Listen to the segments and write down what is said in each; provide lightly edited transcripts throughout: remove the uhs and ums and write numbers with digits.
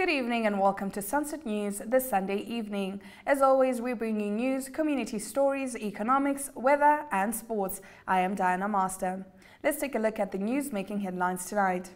Good evening and welcome to Sunset News this Sunday evening. As always, we bring you news, community stories, economics, weather and sports. I am Diana Master. Let's take a look at the news making headlines tonight.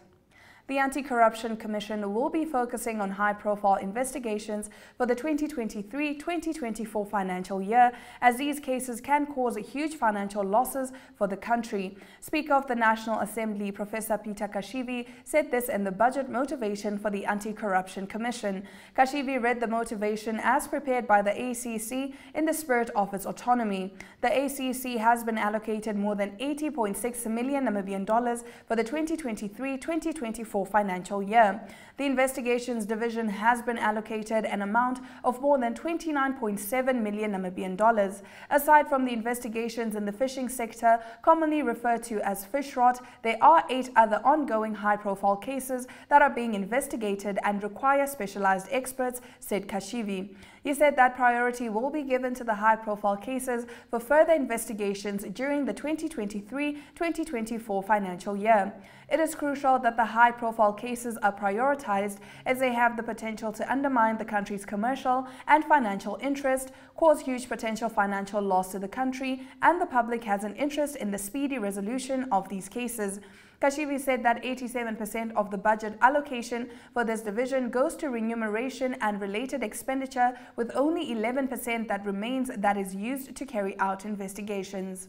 The Anti-Corruption Commission will be focusing on high-profile investigations for the 2023-2024 financial year, as these cases can cause huge financial losses for the country. Speaker of the National Assembly, Professor Peter Kashivi, said this in the budget motivation for the Anti-Corruption Commission. Kashivi read the motivation as prepared by the ACC in the spirit of its autonomy. The ACC has been allocated more than 80.6 million Namibian dollars for the 2023-2024 financial year. The Investigations Division has been allocated an amount of more than 29.7 million Namibian dollars. Aside from the investigations in the fishing sector, commonly referred to as fish rot, there are 8 other ongoing high-profile cases that are being investigated and require specialized experts, said Kashivi. He said that priority will be given to the high-profile cases for further investigations during the 2023-2024 financial year. It is crucial that the high-profile cases are prioritized, as they have the potential to undermine the country's commercial and financial interest, cause huge potential financial loss to the country, and the public has an interest in the speedy resolution of these cases. Kashivi said that 87% of the budget allocation for this division goes to remuneration and related expenditure, with only 11% that remains that is used to carry out investigations.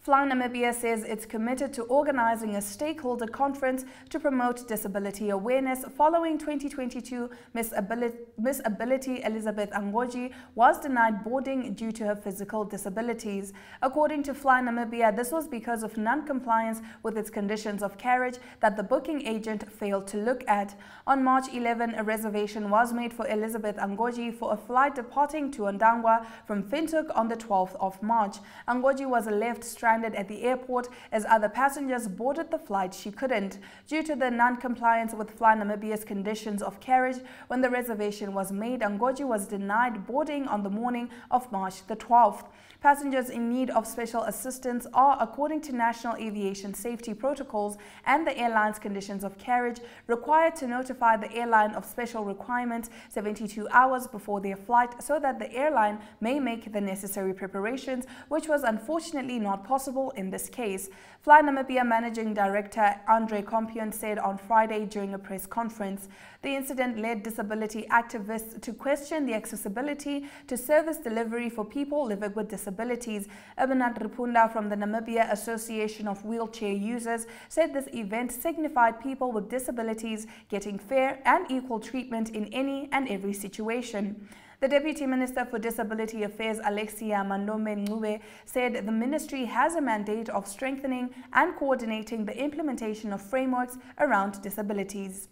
Fly Namibia says it's committed to organizing a stakeholder conference to promote disability awareness following 2022 Miss Ability Elizabeth Angoji was denied boarding due to her physical disabilities. According to Fly Namibia, this was because of non-compliance with its conditions of carriage that the booking agent failed to look at. On March 11, a reservation was made for Elizabeth Angoji for a flight departing to Ondangwa from Windhoek on the 12th of March. Angoji was left stranded at the airport as other passengers boarded the flight. She couldn't, due to the non-compliance with Fly Namibia's conditions of carriage. When the reservation was made, Angoji was denied boarding on the morning of March the 12th. Passengers in need of special assistance are, according to national aviation safety protocols and the airline's conditions of carriage, required to notify the airline of special requirements 72 hours before their flight so that the airline may make the necessary preparations, which was unfortunately not possible in this case. Fly Namibia Managing Director Andre Compion said on Friday during a press conference, the incident led disability activists to question the accessibility to service delivery for people living with disabilities. Abinat Ripunda from the Namibia Association of Wheelchair Users said this event signified people with disabilities getting fair and equal treatment in any and every situation. The Deputy Minister for Disability Affairs, Alexia Mandome Ngube, said the ministry has a mandate of strengthening and coordinating the implementation of frameworks around disabilities.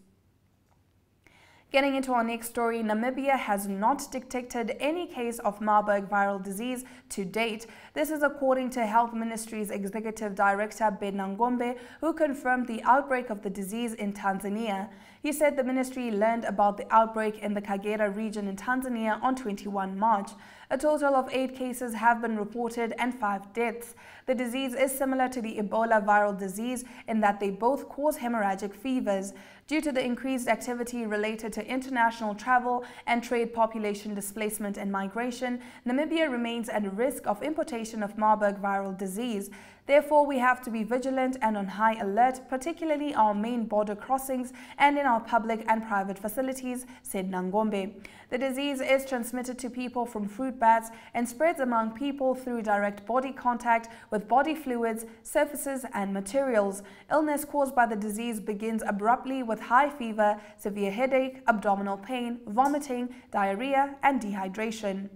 Getting into our next story, Namibia has not detected any case of Marburg viral disease to date. This is according to Health Ministry's Executive Director Ben Ngombe, who confirmed the outbreak of the disease in Tanzania. He said the ministry learned about the outbreak in the Kagera region in Tanzania on 21 March. A total of 8 cases have been reported and 5 deaths. The disease is similar to the Ebola viral disease in that they both cause hemorrhagic fevers. Due to the increased activity related to international travel and trade, population displacement and migration, Namibia remains at risk of importation of Marburg viral disease. Therefore, we have to be vigilant and on high alert, particularly our main border crossings and in our public and private facilities, said Ngombe. The disease is transmitted to people from fruit bats and spreads among people through direct body contact with body fluids, surfaces and materials. Illness caused by the disease begins abruptly with high fever, severe headache, abdominal pain, vomiting, diarrhea and dehydration.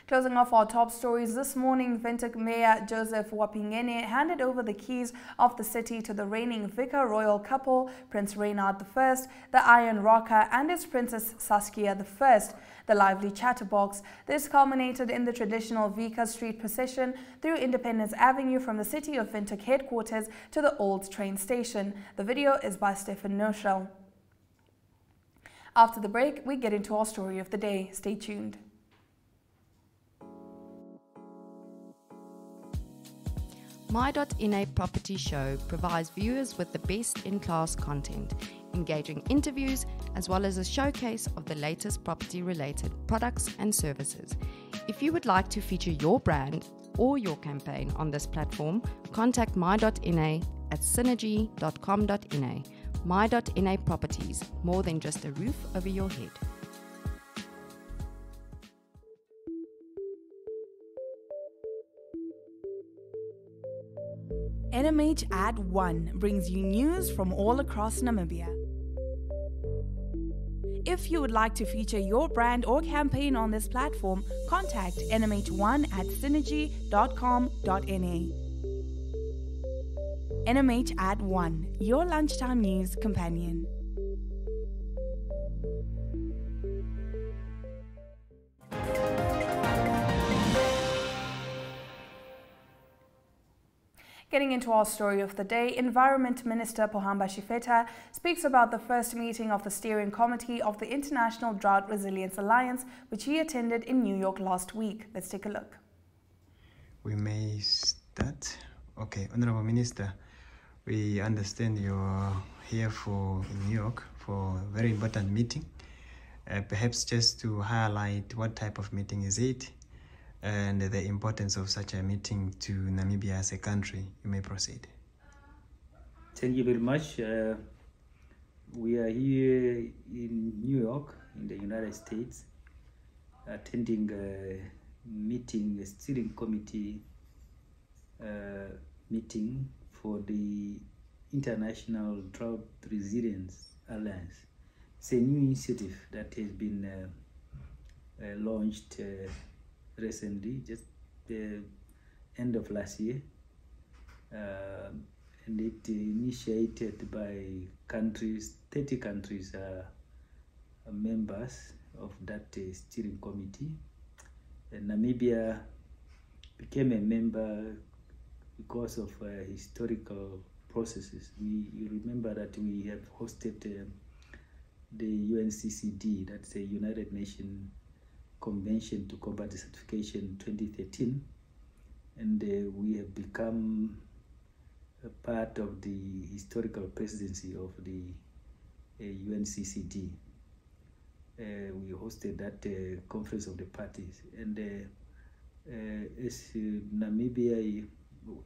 Closing off our top stories this morning, Windhoek Mayor Joseph Wapingene handed over the keys of the city to the reigning vicar royal couple, Prince Reynard I, the Iron Rocker, and his Princess Saskia I. The lively chatterbox. This culminated in the traditional Vika Street procession through Independence Avenue from the City of Windhoek headquarters to the old train station. The video is by Stefan Noshel. After the break, we get into our story of the day. Stay tuned. My.NA Property Show provides viewers with the best in-class content. engaging interviews, as well as a showcase of the latest property-related products and services. If you would like to feature your brand or your campaign on this platform, contact my.na at synergy.com.na. My.na Properties, more than just a roof over your head. NMH Ad 1 brings you news from all across Namibia. If you would like to feature your brand or campaign on this platform, contact NMH1 at synergy.com.na. NMH Ad 1, your lunchtime news companion. Getting into our story of the day, Environment Minister Pohamba Shifeta speaks about the first meeting of the steering committee of the International Drought Resilience Alliance, which he attended in New York last week. Let's take a look. We may start. Okay, Honorable Minister, we understand you're here in New York for a very important meeting. Perhaps just to highlight what type of meeting is it, and the importance of such a meeting to Namibia as a country. You may proceed. Thank you very much. We are here in New York, in the United States, attending a steering committee meeting for the International Drought Resilience Alliance. It's a new initiative that has been launched recently, just the end of last year, and it initiated by countries. 30 countries are members of that steering committee, and Namibia became a member because of historical processes. You remember that we have hosted the UNCCD, that's the United Nations Convention to Combat Desertification 2013, and we have become a part of the historical presidency of the UNCCD. We hosted that conference of the parties, and as Namibia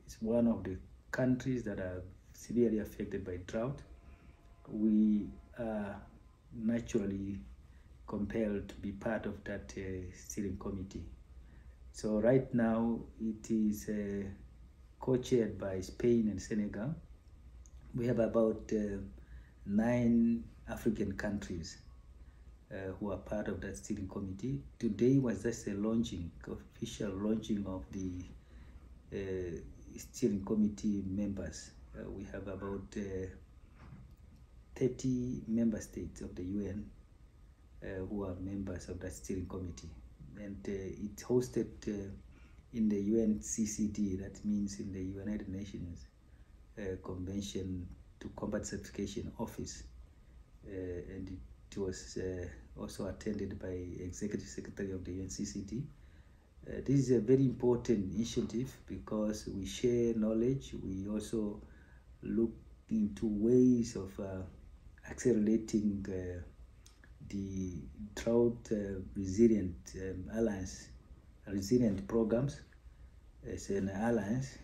is one of the countries that are severely affected by drought, we are naturally compelled to be part of that steering committee. So right now it is co-chaired by Spain and Senegal. We have about 9 African countries who are part of that steering committee. Today was just a official launching of the steering committee members. We have about 30 member states of the UN who are members of that steering committee, and it's hosted in the UNCCD, that means in the United Nations Convention to Combat Desertification Office, and it was also attended by Executive Secretary of the UNCCD. This is a very important initiative because we share knowledge. We also look into ways of accelerating the drought resilient resilient programs as an alliance,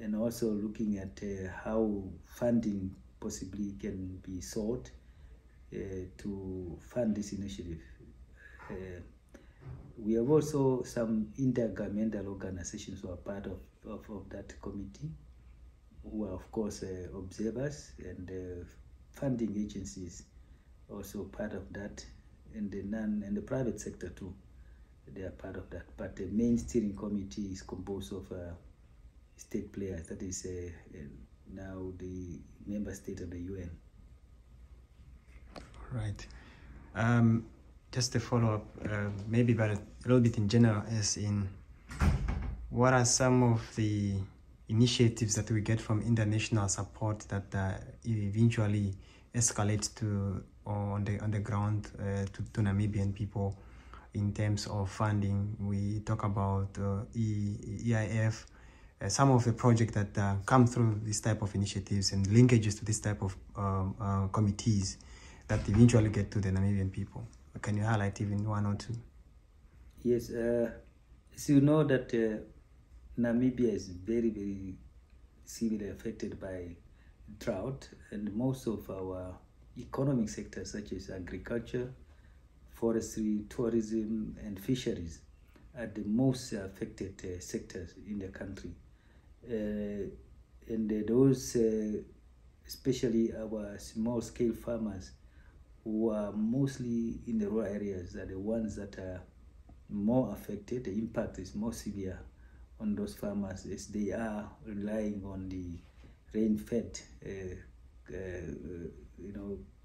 and also looking at how funding possibly can be sought to fund this initiative. We have also some intergovernmental organizations who are part of that committee, who are of course observers, and funding agencies also part of that, and the private sector too. They are part of that. But the main steering committee is composed of state players, that is now the member state of the UN. Right. Just a follow-up, maybe but a little bit in general, as in what are some of the initiatives that we get from international support that eventually escalate to on the ground to Namibian people in terms of funding? We talk about EIF, some of the projects that come through this type of initiatives and linkages to this type of committees that eventually get to the Namibian people. Can you highlight even one or two? Yes, as you know that Namibia is very, very severely affected by drought, and most of our economic sectors such as agriculture, forestry, tourism and fisheries are the most affected sectors in the country. And those, especially our small-scale farmers who are mostly in the rural areas, are the ones that are more affected. The impact is more severe on those farmers as they are relying on the rain-fed,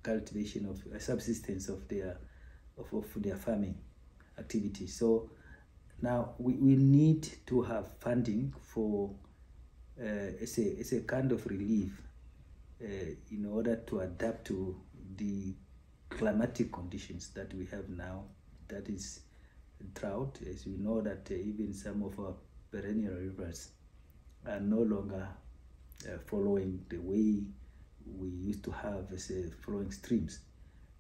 cultivation of subsistence of their farming activities. So now we need to have funding for as a kind of relief in order to adapt to the climatic conditions that we have now, that is drought. As we know that even some of our perennial rivers are no longer following the way we used to have as flowing streams.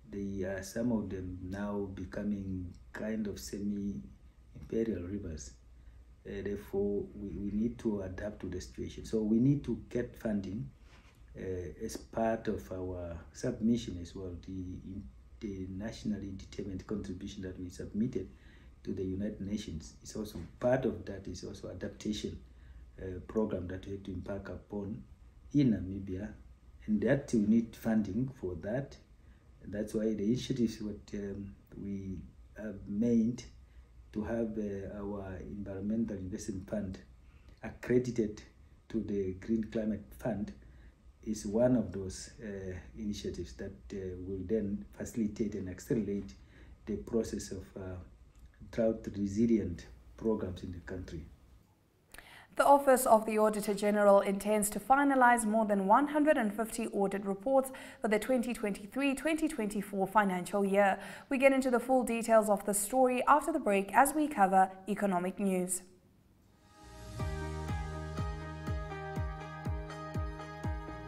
They are, some of them now becoming kind of semi-imperial rivers. Therefore, we need to adapt to the situation. So we need to get funding as part of our submission as well. The nationally determined contribution that we submitted to the United Nations is also part of that. Is also adaptation program that we have to embark upon in Namibia, and that we need funding for that. And that's why the initiatives what we have made to have our environmental investment fund accredited to the Green Climate Fund is one of those initiatives that will then facilitate and accelerate the process of drought resilient programs in the country. The Office of the Auditor General intends to finalize more than 150 audit reports for the 2023-2024 financial year. We get into the full details of the story after the break as we cover economic news.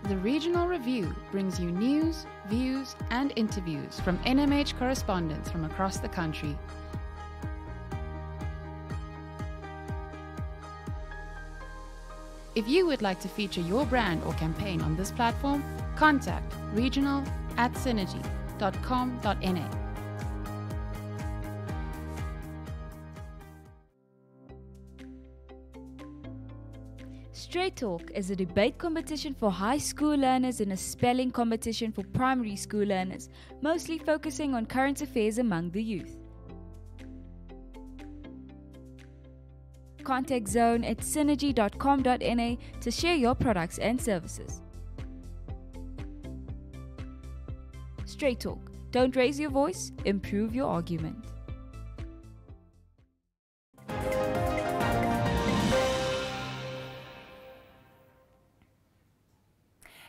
The Regional Review brings you news, views and interviews from NMH correspondents from across the country. If you would like to feature your brand or campaign on this platform, contact regional@synergy.com.na. Straight Talk is a debate competition for high school learners and a spelling competition for primary school learners, mostly focusing on current affairs among the youth. Contact Zone at synergy.com.na to share your products and services. Straight Talk. Don't raise your voice, improve your argument.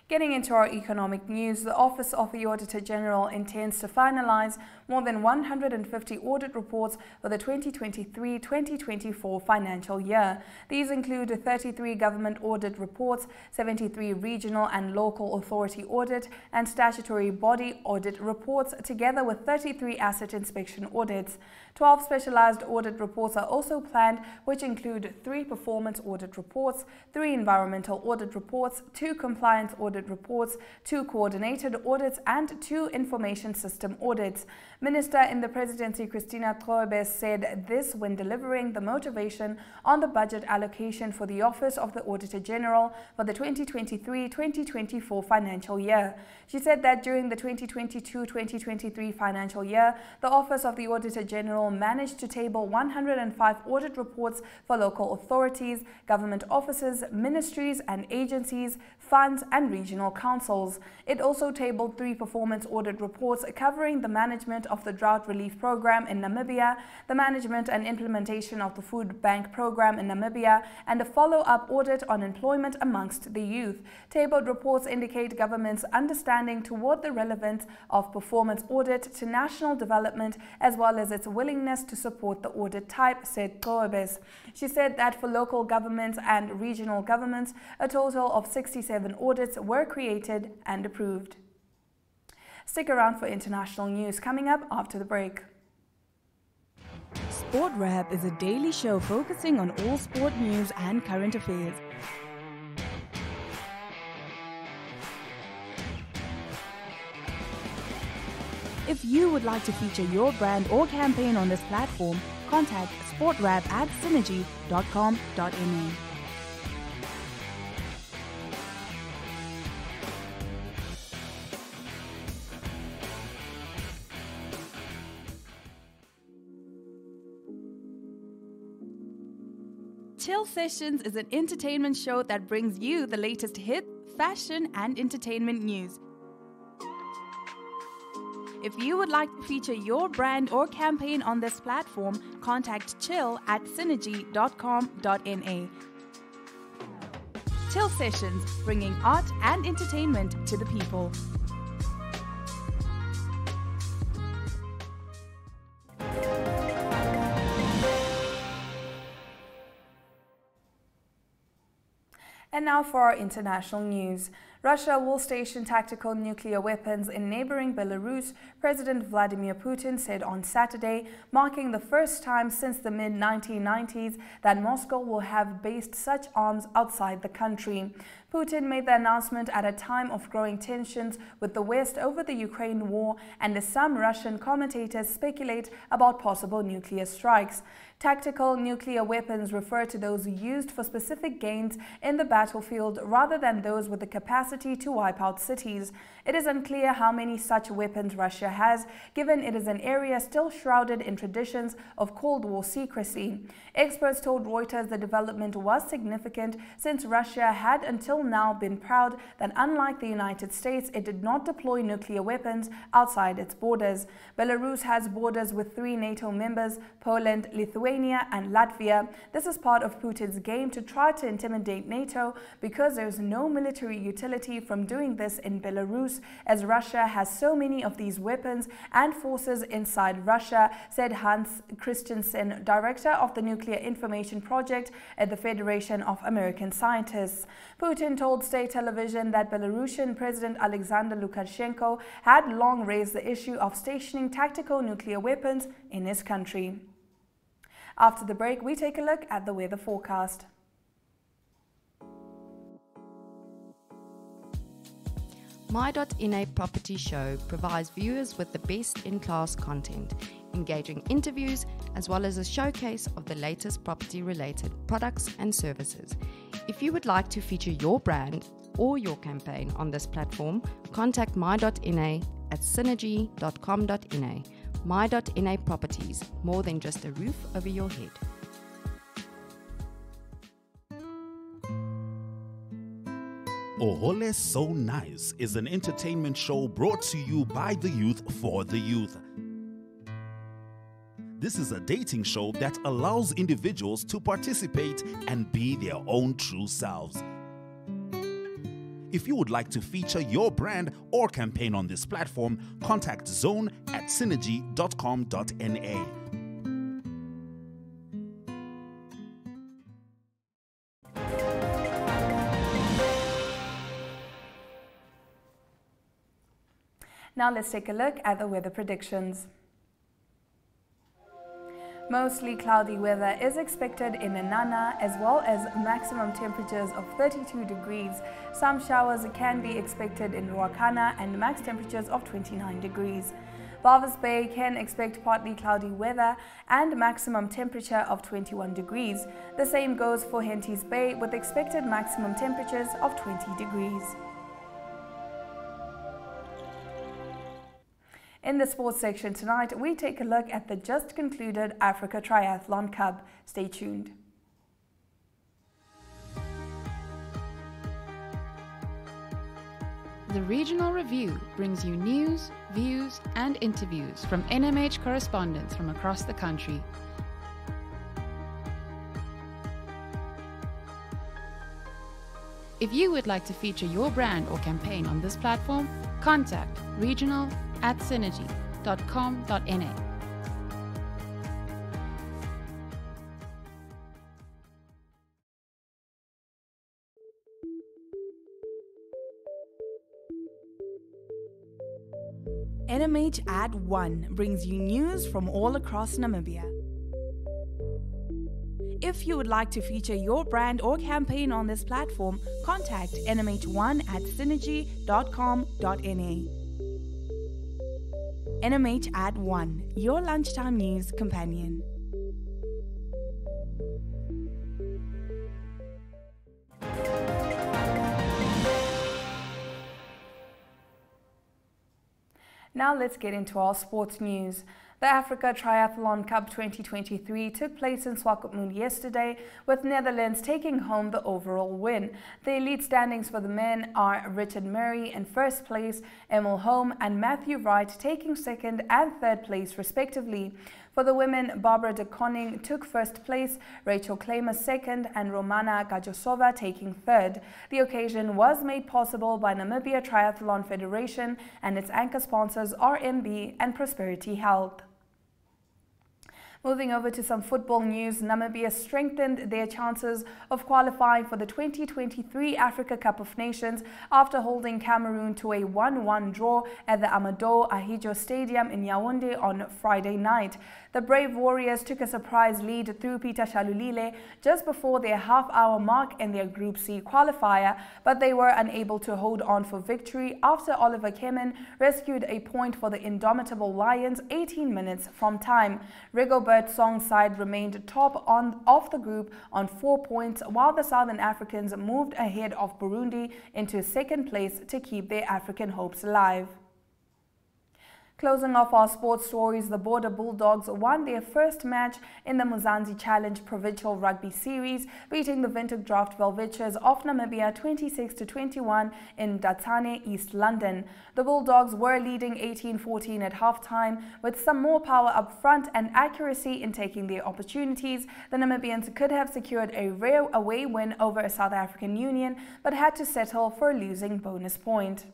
Getting into our economic news, the Office of the Auditor General intends to finalize more than 150 audit reports for the 2023-2024 financial year. These include 33 government audit reports, 73 regional and local authority audit and statutory body audit reports, together with 33 asset inspection audits. 12 specialized audit reports are also planned, which include 3 performance audit reports, 3 environmental audit reports, 2 compliance audit reports, 2 coordinated audits and 2 information system audits. Minister in the Presidency Christina Troebe said this when delivering the motivation on the budget allocation for the Office of the Auditor General for the 2023-2024 financial year. She said that during the 2022-2023 financial year, the Office of the Auditor General managed to table 105 audit reports for local authorities, government offices, ministries and agencies, funds and regional regional councils. It also tabled 3 performance audit reports covering the management of the drought relief program in Namibia, the management and implementation of the food bank program in Namibia, and a follow-up audit on employment amongst the youth. Tabled reports indicate government's understanding toward the relevance of performance audit to national development as well as its willingness to support the audit type, said Koebes. She said that for local governments and regional governments, a total of 67 audits were created and approved. Stick around for international news coming up after the break. Sport Wrap is a daily show focusing on all sport news and current affairs. If you would like to feature your brand or campaign on this platform, contact sportwrap@synergy.com.na. Chill Sessions is an entertainment show that brings you the latest hit, fashion, and entertainment news. If you would like to feature your brand or campaign on this platform, contact chill@synergy.com.na. Chill Sessions, bringing art and entertainment to the people. And now for our international news. Russia will station tactical nuclear weapons in neighboring Belarus, President Vladimir Putin said on Saturday, marking the first time since the mid-1990s that Moscow will have based such arms outside the country. Putin made the announcement at a time of growing tensions with the West over the Ukraine war, and as some Russian commentators speculate about possible nuclear strikes. Tactical nuclear weapons refer to those used for specific gains in the battlefield rather than those with the capacity to wipe out cities. It is unclear how many such weapons Russia has, given it is an area still shrouded in traditions of Cold War secrecy. Experts told Reuters the development was significant since Russia had until now been proud that unlike the United States, it did not deploy nuclear weapons outside its borders. Belarus has borders with 3 NATO members, Poland, Lithuania, and Latvia. This is part of Putin's game to try to intimidate NATO because there is no military utility from doing this in Belarus, as Russia has so many of these weapons and forces inside Russia, said Hans Christensen, director of the Nuclear Information Project at the Federation of American Scientists. Putin told state television that Belarusian President Alexander Lukashenko had long raised the issue of stationing tactical nuclear weapons in his country. After the break, we take a look at the weather forecast. My.NA Property Show provides viewers with the best in-class content, engaging interviews, as well as a showcase of the latest property-related products and services. If you would like to feature your brand or your campaign on this platform, contact My.NA at synergy.com.na. My.NA Properties, more than just a roof over your head. Ohole So Nice is an entertainment show brought to you by the youth for the youth. This is a dating show that allows individuals to participate and be their own true selves. If you would like to feature your brand or campaign on this platform, contact Zone at synergy.com.na. Now let's take a look at the weather predictions. Mostly cloudy weather is expected in Inanna, as well as maximum temperatures of 32 degrees. Some showers can be expected in Ruacana and max temperatures of 29 degrees. Walvis Bay can expect partly cloudy weather and maximum temperature of 21 degrees. The same goes for Henties Bay with expected maximum temperatures of 20 degrees. In the sports section tonight, we take a look at the just concluded Africa Triathlon Cup. Stay tuned. The Regional Review brings you news, views, and interviews from NMH correspondents from across the country. If you would like to feature your brand or campaign on this platform, contact regional@synergy.com.na. NMH Ad 1 brings you news from all across Namibia. If you would like to feature your brand or campaign on this platform, contact nmh1@synergy.com.na. NMH Ad 1, your lunchtime news companion. Now let's get into our sports news. The Africa Triathlon Cup 2023 took place in Swakopmund yesterday, with Netherlands taking home the overall win. The elite standings for the men are Richard Murray in first place, Emil Holm and Matthew Wright taking second and third place respectively. For the women, Barbara de Koning took first place, Rachel Claimer second, and Romana Gajosova taking third. The occasion was made possible by Namibia Triathlon Federation and its anchor sponsors RMB and Prosperity Health. Moving over to some football news, Namibia strengthened their chances of qualifying for the 2023 Africa Cup of Nations after holding Cameroon to a 1-1 draw at the Amadou Ahidjo Stadium in Yaoundé on Friday night. The Brave Warriors took a surprise lead through Peter Shalulile just before their half-hour mark in their Group C qualifier, but they were unable to hold on for victory after Oliver Kemen rescued a point for the indomitable Lions 18 minutes from time. Rigobert Song's side remained top of the group on 4 points, while the Southern Africans moved ahead of Burundi into second place to keep their African hopes alive. Closing off our sports stories, the Border Bulldogs won their first match in the Muzanzi Challenge Provincial Rugby Series, beating the Windhoek Draft Velvetures of Namibia 26-21 in Datsane, East London. The Bulldogs were leading 18-14 at halftime. With some more power up front and accuracy in taking their opportunities, the Namibians could have secured a rare away win over a South African Union, but had to settle for a losing bonus point.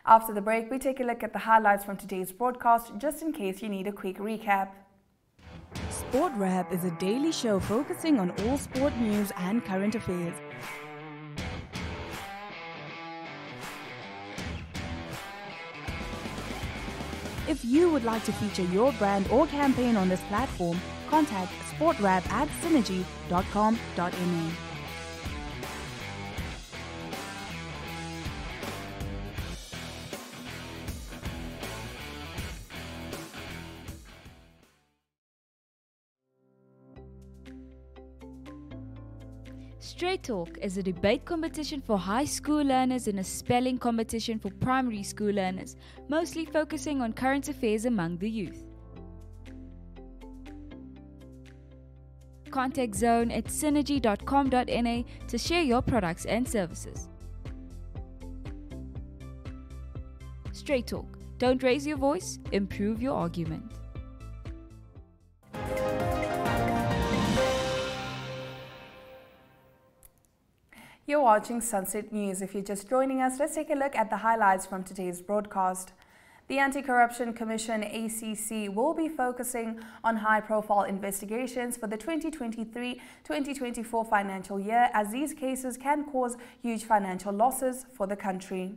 After the break, we take a look at the highlights from today's broadcast, just in case you need a quick recap. Sport Wrap is a daily show focusing on all sport news and current affairs. If you would like to feature your brand or campaign on this platform, contact sportwrap@synergy.com.na. Straight Talk is a debate competition for high school learners and a spelling competition for primary school learners, mostly focusing on current affairs among the youth. Contact Zone at synergy.com.na to share your products and services. Straight Talk. Don't raise your voice, improve your argument. You're watching Sunset News. If you're just joining us, let's take a look at the highlights from today's broadcast. The Anti-Corruption Commission, ACC, will be focusing on high-profile investigations for the 2023-2024 financial year, as these cases can cause huge financial losses for the country.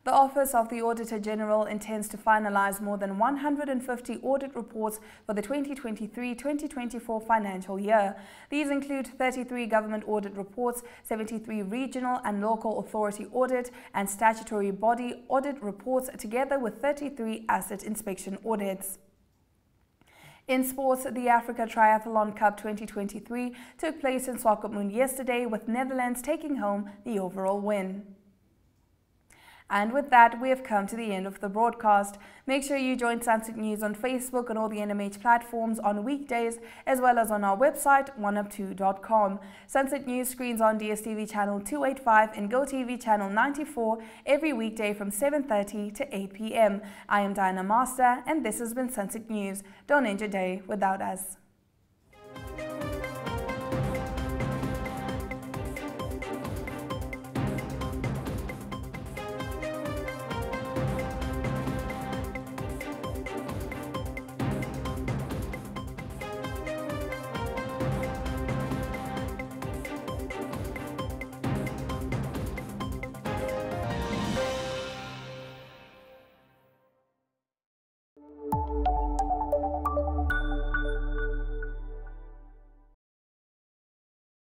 The Office of the Auditor General intends to finalize more than 150 audit reports for the 2023-2024 financial year. These include 33 government audit reports, 73 regional and local authority audit and statutory body audit reports, together with 33 asset inspection audits. In sports, the Africa Triathlon Cup 2023 took place in Swakopmund yesterday, with Netherlands taking home the overall win. And with that, we have come to the end of the broadcast. Make sure you join Sunset News on Facebook and all the NMH platforms on weekdays, as well as on our website, OneUpTwo.com. Sunset News screens on DSTV channel 285 and GoTV channel 94 every weekday from 7:30 to 8 p.m. I am Diana Master, and this has been Sunset News. Don't end your day without us.